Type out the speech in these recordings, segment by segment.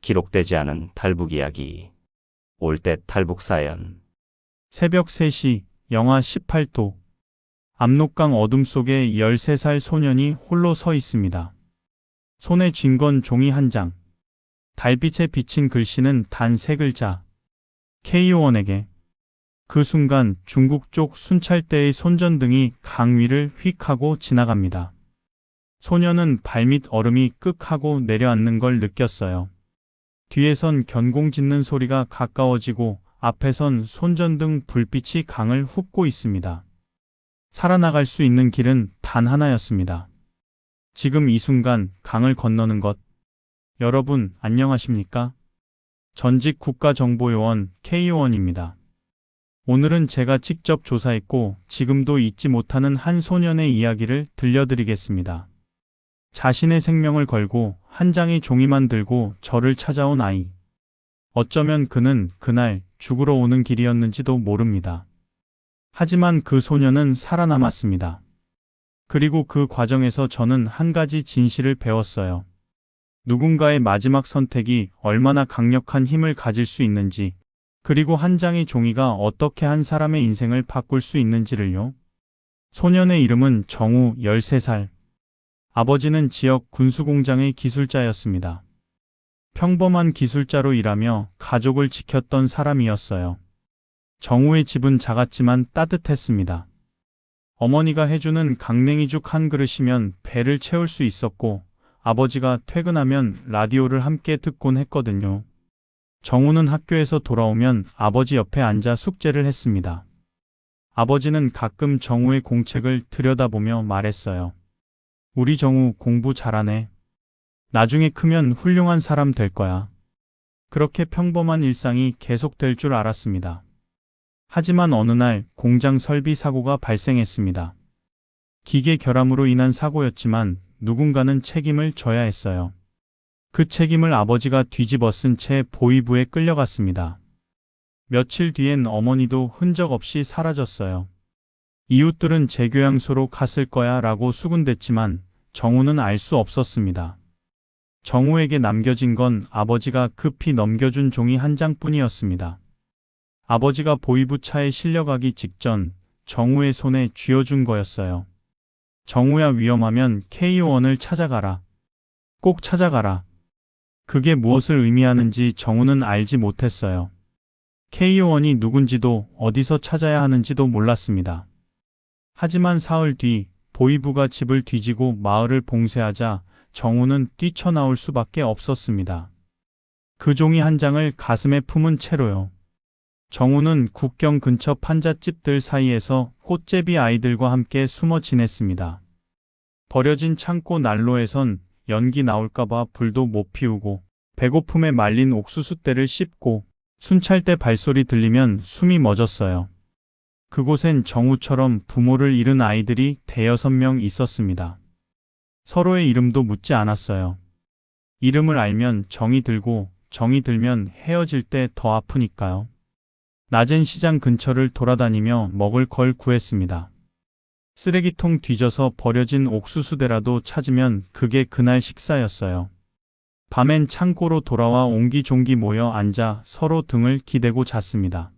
기록되지 않은 탈북 이야기. 올댓 탈북 사연. 새벽 3시, 영하 18도. 압록강 어둠 속에 13살 소년이 홀로 서 있습니다. 손에 쥔 건 종이 한 장. 달빛에 비친 글씨는 단 3글자. K-1에게. 그 순간 중국 쪽 순찰대의 손전등이 강 위를 휙 하고 지나갑니다. 소년은 발밑 얼음이 끄 하고 내려앉는 걸 느꼈어요. 뒤에선 견공 짖는 소리가 가까워지고 앞에선 손전등 불빛이 강을 훅고 있습니다. 살아나갈 수 있는 길은 단 하나였습니다. 지금 이 순간 강을 건너는 것. 여러분 안녕하십니까? 전직 국가정보요원 K-1입니다. 오늘은 제가 직접 조사했고 지금도 잊지 못하는 한 소년의 이야기를 들려드리겠습니다. 자신의 생명을 걸고 한 장의 종이만 들고 저를 찾아온 아이. 어쩌면 그는 그날 죽으러 오는 길이었는지도 모릅니다. 하지만 그 소년은 살아남았습니다. 그리고 그 과정에서 저는 한 가지 진실을 배웠어요. 누군가의 마지막 선택이 얼마나 강력한 힘을 가질 수 있는지, 그리고 한 장의 종이가 어떻게 한 사람의 인생을 바꿀 수 있는지를요. 소년의 이름은 정우 13살. 아버지는 지역 군수공장의 기술자였습니다. 평범한 기술자로 일하며 가족을 지켰던 사람이었어요. 정우의 집은 작았지만 따뜻했습니다. 어머니가 해주는 강냉이죽 한 그릇이면 배를 채울 수 있었고 아버지가 퇴근하면 라디오를 함께 듣곤 했거든요. 정우는 학교에서 돌아오면 아버지 옆에 앉아 숙제를 했습니다. 아버지는 가끔 정우의 공책을 들여다보며 말했어요. 우리 정우 공부 잘하네. 나중에 크면 훌륭한 사람 될 거야. 그렇게 평범한 일상이 계속될 줄 알았습니다. 하지만 어느 날 공장 설비 사고가 발생했습니다. 기계 결함으로 인한 사고였지만 누군가는 책임을 져야 했어요. 그 책임을 아버지가 뒤집어 쓴 채 보위부에 끌려갔습니다. 며칠 뒤엔 어머니도 흔적 없이 사라졌어요. 이웃들은 재교양소로 갔을 거야 라고 수군댔지만 정우는 알 수 없었습니다. 정우에게 남겨진 건 아버지가 급히 넘겨준 종이 한 장뿐이었습니다. 아버지가 보위부 차에 실려가기 직전 정우의 손에 쥐어준 거였어요. 정우야 위험하면 K-1을 찾아가라. 꼭 찾아가라. 그게 무엇을 의미하는지 정우는 알지 못했어요. K-1이 누군지도 어디서 찾아야 하는지도 몰랐습니다. 하지만 사흘 뒤 보위부가 집을 뒤지고 마을을 봉쇄하자 정우는 뛰쳐나올 수밖에 없었습니다. 그 종이 한 장을 가슴에 품은 채로요. 정우는 국경 근처 판잣집들 사이에서 꽃제비 아이들과 함께 숨어 지냈습니다. 버려진 창고 난로에선 연기 나올까봐 불도 못 피우고 배고픔에 말린 옥수수대를 씹고 순찰대 발소리 들리면 숨이 멎었어요. 그곳엔 정우처럼 부모를 잃은 아이들이 대여섯 명 있었습니다. 서로의 이름도 묻지 않았어요. 이름을 알면 정이 들고 정이 들면 헤어질 때 더 아프니까요. 낮엔 시장 근처를 돌아다니며 먹을 걸 구했습니다. 쓰레기통 뒤져서 버려진 옥수수대라도 찾으면 그게 그날 식사였어요. 밤엔 창고로 돌아와 옹기종기 모여 앉아 서로 등을 기대고 잤습니다.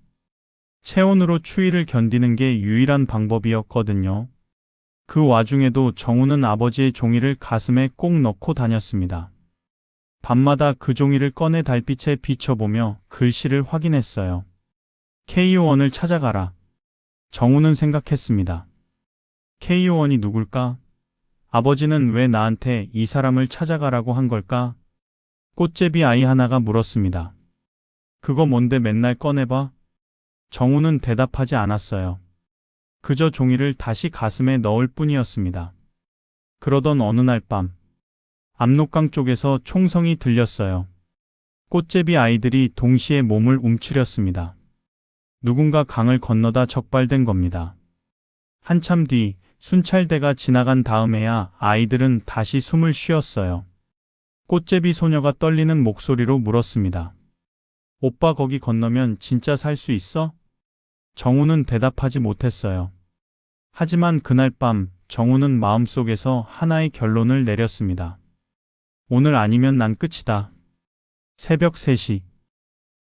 체온으로 추위를 견디는 게 유일한 방법이었거든요. 그 와중에도 정우는 아버지의 종이를 가슴에 꼭 넣고 다녔습니다. 밤마다 그 종이를 꺼내 달빛에 비춰보며 글씨를 확인했어요. K-1을 찾아가라. 정우는 생각했습니다. K-1이 누굴까? 아버지는 왜 나한테 이 사람을 찾아가라고 한 걸까? 꽃제비 아이 하나가 물었습니다. 그거 뭔데 맨날 꺼내봐? 정우는 대답하지 않았어요. 그저 종이를 다시 가슴에 넣을 뿐이었습니다. 그러던 어느 날 밤, 압록강 쪽에서 총성이 들렸어요. 꽃제비 아이들이 동시에 몸을 움츠렸습니다. 누군가 강을 건너다 적발된 겁니다. 한참 뒤 순찰대가 지나간 다음에야 아이들은 다시 숨을 쉬었어요. 꽃제비 소녀가 떨리는 목소리로 물었습니다. 오빠 거기 건너면 진짜 살 수 있어? 정우는 대답하지 못했어요. 하지만 그날 밤 정우는 마음속에서 하나의 결론을 내렸습니다. 오늘 아니면 난 끝이다. 새벽 3시.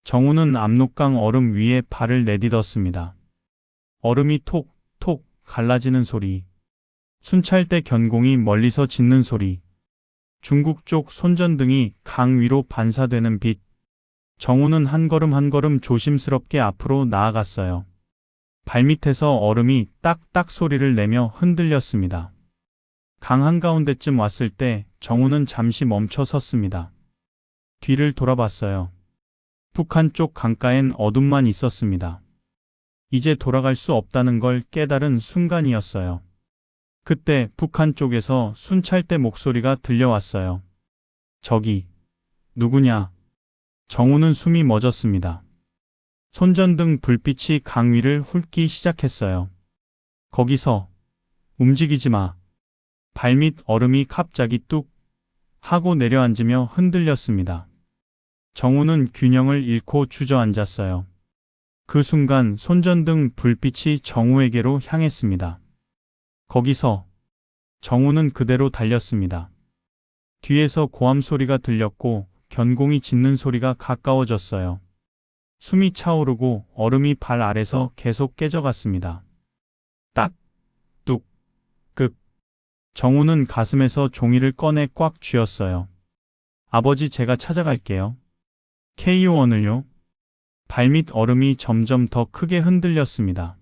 정우는 압록강 얼음 위에 발을 내딛었습니다. 얼음이 톡톡 갈라지는 소리. 순찰대 견공이 멀리서 짖는 소리. 중국 쪽 손전등이 강 위로 반사되는 빛. 정우는 한 걸음 한 걸음 조심스럽게 앞으로 나아갔어요. 발밑에서 얼음이 딱딱 소리를 내며 흔들렸습니다. 강 한가운데쯤 왔을 때 정우는 잠시 멈춰 섰습니다. 뒤를 돌아봤어요. 북한 쪽 강가엔 어둠만 있었습니다. 이제 돌아갈 수 없다는 걸 깨달은 순간이었어요. 그때 북한 쪽에서 순찰대 목소리가 들려왔어요. 저기, 누구냐? 정우는 숨이 멎었습니다. 손전등 불빛이 강 위를 훑기 시작했어요. 거기서, 움직이지 마. 발밑 얼음이 갑자기 뚝 하고 내려앉으며 흔들렸습니다. 정우는 균형을 잃고 주저앉았어요. 그 순간 손전등 불빛이 정우에게로 향했습니다. 거기서 정우는 그대로 달렸습니다. 뒤에서 고함 소리가 들렸고 견공이 짖는 소리가 가까워졌어요. 숨이 차오르고 얼음이 발 아래서 계속 깨져갔습니다. 딱, 뚝, 극. 정우는 가슴에서 종이를 꺼내 꽉 쥐었어요. 아버지, 제가 찾아갈게요. KO1을요? 발밑 얼음이 점점 더 크게 흔들렸습니다.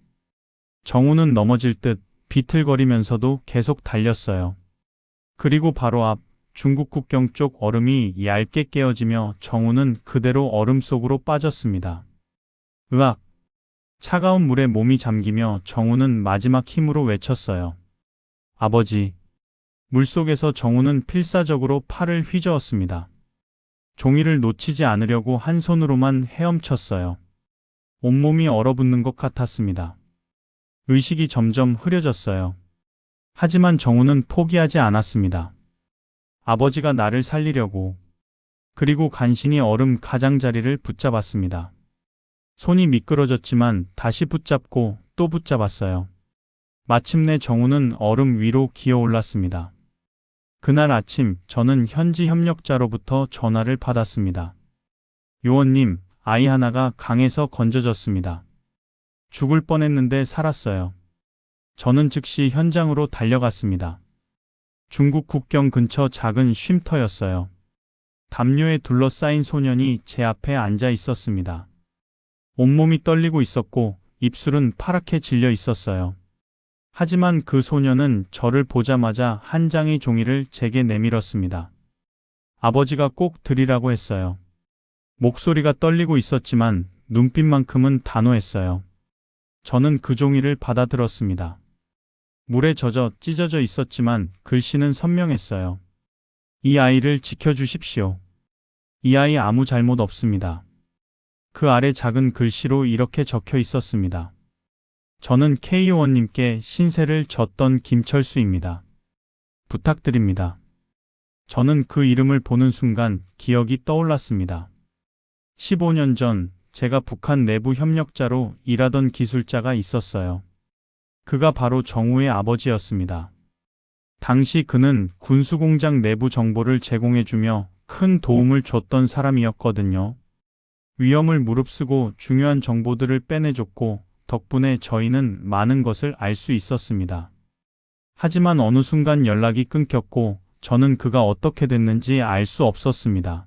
정우는 넘어질 듯 비틀거리면서도 계속 달렸어요. 그리고 바로 앞 중국 국경 쪽 얼음이 얇게 깨어지며 정우는 그대로 얼음 속으로 빠졌습니다. 으악! 차가운 물에 몸이 잠기며 정우는 마지막 힘으로 외쳤어요. 아버지! 물속에서 정우는 필사적으로 팔을 휘저었습니다. 종이를 놓치지 않으려고 한 손으로만 헤엄쳤어요. 온몸이 얼어붙는 것 같았습니다. 의식이 점점 흐려졌어요. 하지만 정우는 포기하지 않았습니다. 아버지가 나를 살리려고. 그리고 간신히 얼음 가장자리를 붙잡았습니다. 손이 미끄러졌지만 다시 붙잡고 또 붙잡았어요. 마침내 정우는 얼음 위로 기어올랐습니다. 그날 아침 저는 현지 협력자로부터 전화를 받았습니다. 요원님, 아이 하나가 강에서 건져졌습니다. 죽을 뻔했는데 살았어요. 저는 즉시 현장으로 달려갔습니다. 중국 국경 근처 작은 쉼터였어요. 담요에 둘러싸인 소년이 제 앞에 앉아 있었습니다. 온몸이 떨리고 있었고 입술은 파랗게 질려 있었어요. 하지만 그 소년은 저를 보자마자 한 장의 종이를 제게 내밀었습니다. 아버지가 꼭 드리라고 했어요. 목소리가 떨리고 있었지만 눈빛만큼은 단호했어요. 저는 그 종이를 받아들었습니다. 물에 젖어 찢어져 있었지만 글씨는 선명했어요. 이 아이를 지켜주십시오. 이 아이 아무 잘못 없습니다. 그 아래 작은 글씨로 이렇게 적혀 있었습니다. 저는 K요원님께 신세를 졌던 김철수입니다. 부탁드립니다. 저는 그 이름을 보는 순간 기억이 떠올랐습니다. 15년 전 제가 북한 내부 협력자로 일하던 기술자가 있었어요. 그가 바로 정우의 아버지였습니다. 당시 그는 군수공장 내부 정보를 제공해주며 큰 도움을 줬던 사람이었거든요. 위험을 무릅쓰고 중요한 정보들을 빼내줬고 덕분에 저희는 많은 것을 알 수 있었습니다. 하지만 어느 순간 연락이 끊겼고 저는 그가 어떻게 됐는지 알 수 없었습니다.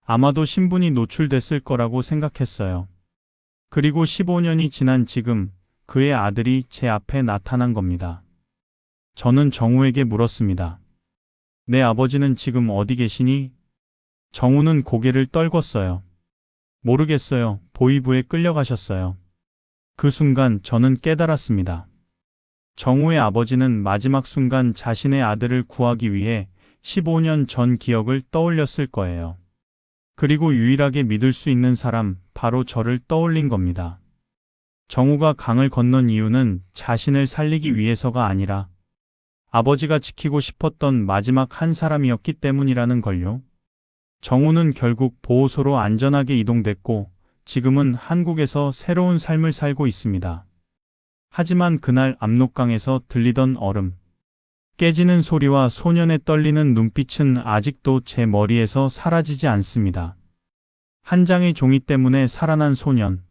아마도 신분이 노출됐을 거라고 생각했어요. 그리고 15년이 지난 지금 그의 아들이 제 앞에 나타난 겁니다. 저는 정우에게 물었습니다. 내 아버지는 지금 어디 계시니? 정우는 고개를 떨궜어요. 모르겠어요. 보위부에 끌려가셨어요. 그 순간 저는 깨달았습니다. 정우의 아버지는 마지막 순간 자신의 아들을 구하기 위해 15년 전 기억을 떠올렸을 거예요. 그리고 유일하게 믿을 수 있는 사람, 바로 저를 떠올린 겁니다. 정우가 강을 건넌 이유는 자신을 살리기 위해서가 아니라 아버지가 지키고 싶었던 마지막 한 사람이었기 때문이라는 걸요. 정우는 결국 보호소로 안전하게 이동됐고 지금은 한국에서 새로운 삶을 살고 있습니다. 하지만 그날 압록강에서 들리던 얼음, 깨지는 소리와 소년의 떨리는 눈빛은 아직도 제 머리에서 사라지지 않습니다. 한 장의 종이 때문에 살아난 소년.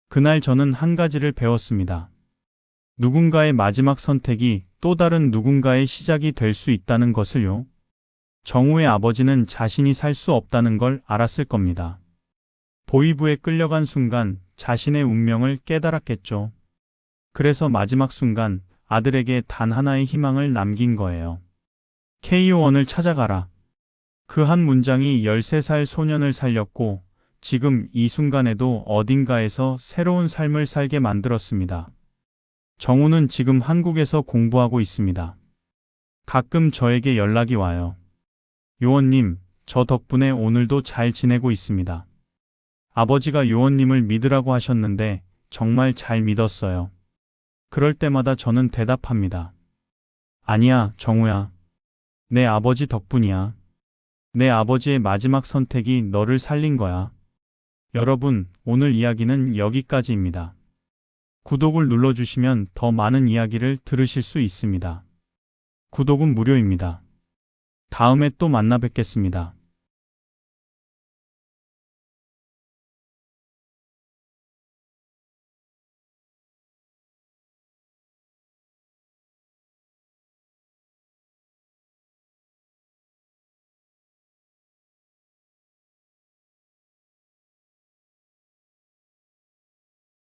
그날 저는 한 가지를 배웠습니다. 누군가의 마지막 선택이 또 다른 누군가의 시작이 될 수 있다는 것을요. 정우의 아버지는 자신이 살 수 없다는 걸 알았을 겁니다. 보이부에 끌려간 순간 자신의 운명을 깨달았겠죠. 그래서 마지막 순간 아들에게 단 하나의 희망을 남긴 거예요. KO1을 찾아가라. 그 한 문장이 13살 소년을 살렸고 지금 이 순간에도 어딘가에서 새로운 삶을 살게 만들었습니다. 정우는 지금 한국에서 공부하고 있습니다. 가끔 저에게 연락이 와요. 요원님, 저 덕분에 오늘도 잘 지내고 있습니다. 아버지가 요원님을 믿으라고 하셨는데 정말 잘 믿었어요. 그럴 때마다 저는 대답합니다. 아니야, 정우야. 내 아버지 덕분이야. 내 아버지의 마지막 선택이 너를 살린 거야. 여러분, 오늘 이야기는 여기까지입니다. 구독을 눌러주시면 더 많은 이야기를 들으실 수 있습니다. 구독은 무료입니다. 다음에 또 만나 뵙겠습니다.